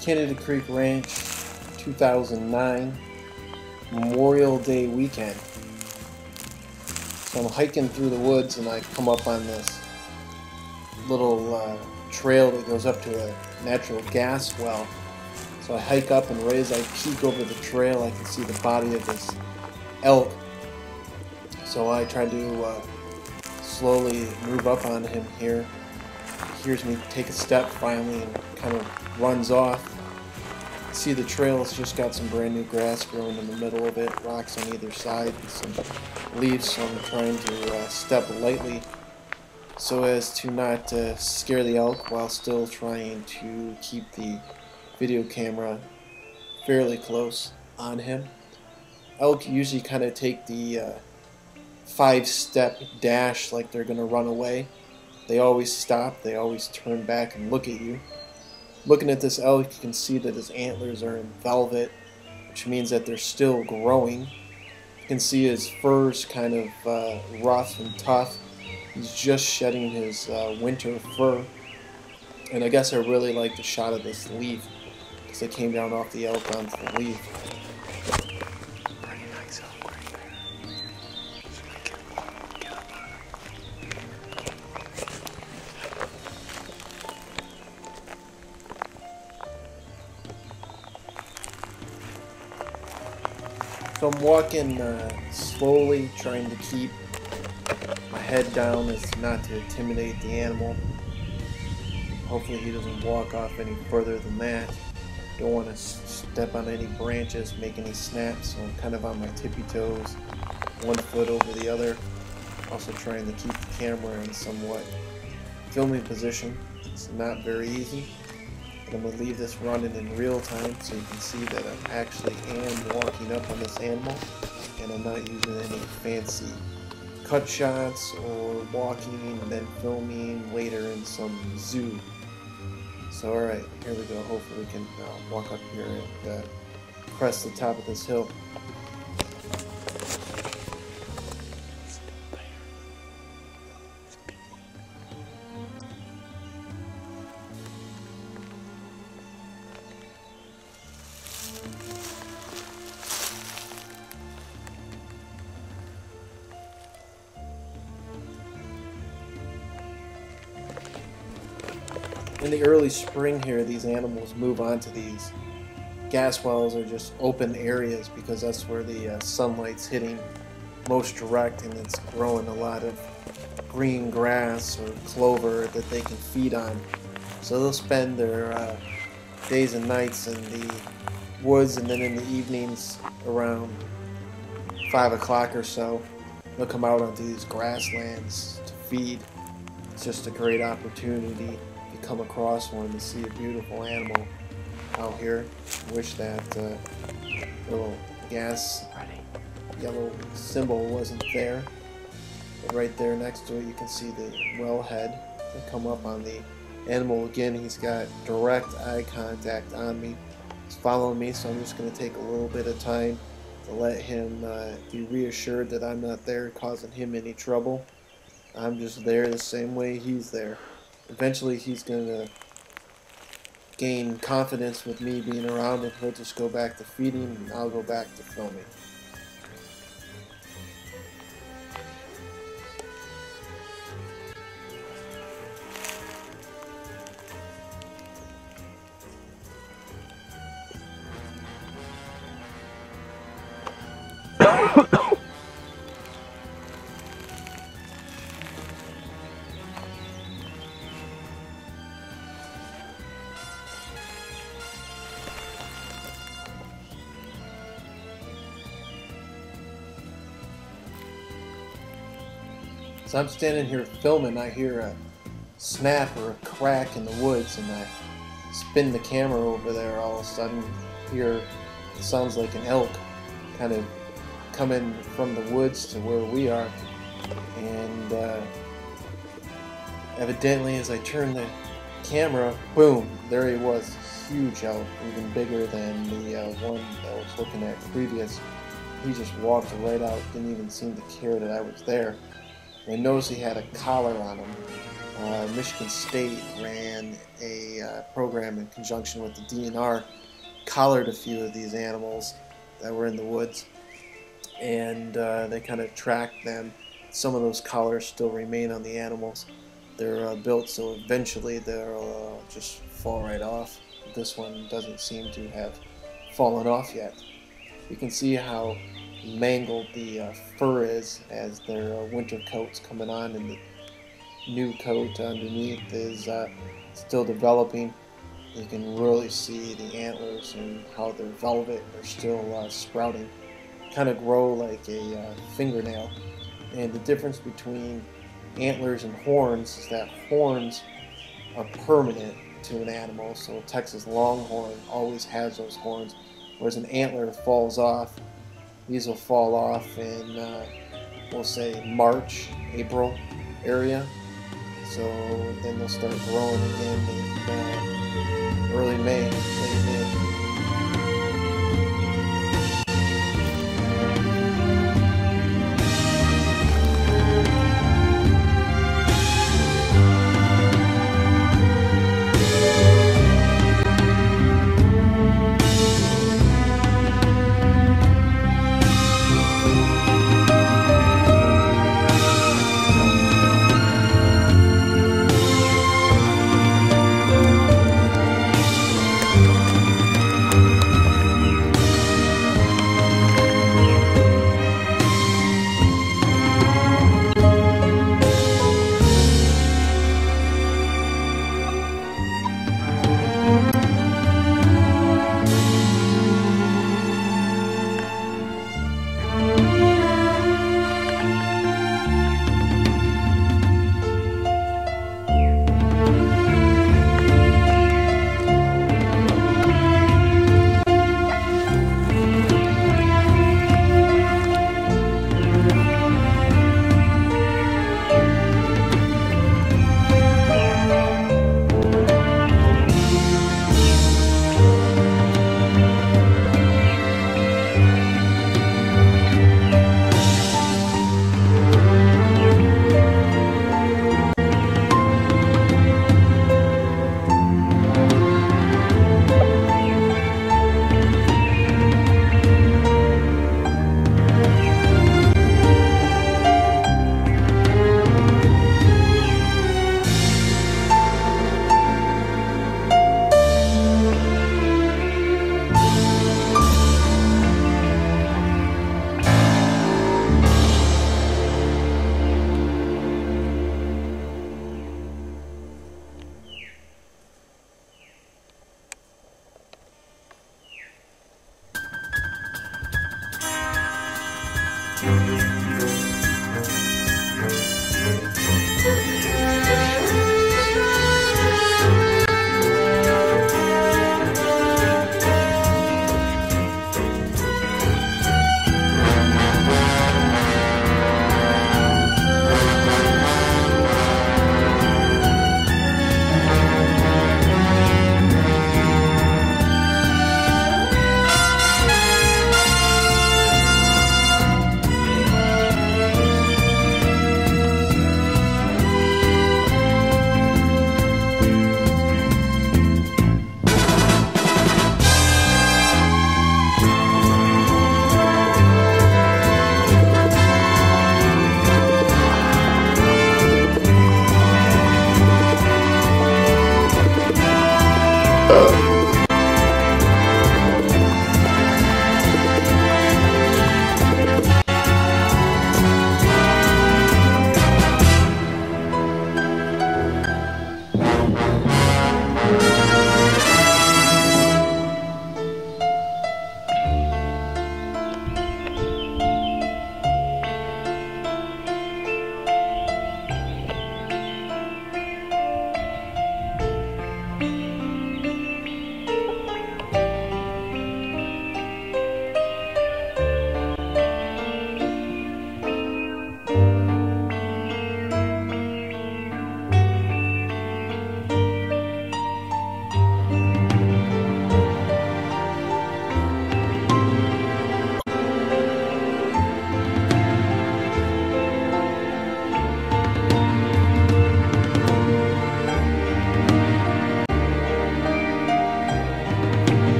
Canada Creek Ranch, 2009, Memorial Day weekend. So I'm hiking through the woods and I come up on this little trail that goes up to a natural gas well. So I hike up, and right as I peek over the trail I can see the body of this elk. So I try to slowly move up on him here. He hears me take a step finally and kind of runs off. See, the trail's just got some brand new grass growing in the middle of it, rocks on either side, and some leaves, so I'm trying to step lightly so as to not scare the elk while still trying to keep the video camera fairly close on him. Elk usually kind of take the 5-step dash like they're going to run away. They always stop, they always turn back and look at you. Looking at this elk, you can see that his antlers are in velvet, which means that they're still growing. You can see his fur's kind of rough and tough. He's just shedding his winter fur. And I guess I really like the shot of this leaf, because it came down off the elk onto the leaf. Pretty nice elk right there. So I can get up on it. So I'm walking slowly, trying to keep my head down as not to intimidate the animal. Hopefully he doesn't walk off any further than that. Don't want to step on any branches, make any snaps, so I'm kind of on my tippy toes, one foot over the other. Also trying to keep the camera in somewhat filming position. It's not very easy. I'm going to leave this running in real time so you can see that I actually am walking up on this animal, and I'm not using any fancy cut shots or walking and then filming later in some zoo. So alright, here we go. Hopefully we can walk up here and crest the top of this hill. In the early spring here, these animals move on to these gas wells or just open areas because that's where the sunlight's hitting most direct, and it's growing a lot of green grass or clover that they can feed on. So they'll spend their days and nights in the woods, and then in the evenings around 5 o'clock or so, they'll come out onto these grasslands to feed. It's just a great opportunity. Come across one to see a beautiful animal out here. Wish that little gas yellow symbol wasn't there, but right there next to it you can see the wellhead that come up on the animal. Again, he's got direct eye contact on me. He's following me, so I'm just going to take a little bit of time to let him be reassured that I'm not there causing him any trouble. I'm just there the same way he's there. Eventually he's going to gain confidence with me being around, and he'll just go back to feeding and I'll go back to filming. So I'm standing here filming, I hear a snap or a crack in the woods, and I spin the camera over there, all of a sudden hear it sounds like an elk kind of coming from the woods to where we are, and evidently as I turned the camera, boom, there he was, huge elk, even bigger than the one that I was looking at previous. He just walked right out, didn't even seem to care that I was there. I noticed he had a collar on him. Michigan State ran a program in conjunction with the DNR, collared a few of these animals that were in the woods, and they kind of tracked them. Some of those collars still remain on the animals. They're built so eventually they'll just fall right off. This one doesn't seem to have fallen off yet. You can see how mangled the fur is as their winter coat's coming on, and the new coat underneath is still developing. You can really see the antlers and how they're velvet. They're still sprouting, kind of grow like a fingernail. And the difference between antlers and horns is that horns are permanent to an animal. So a Texas Longhorn always has those horns, whereas an antler falls off. These will fall off in, we'll say, March, April area. So then they'll start growing again in early May, late May.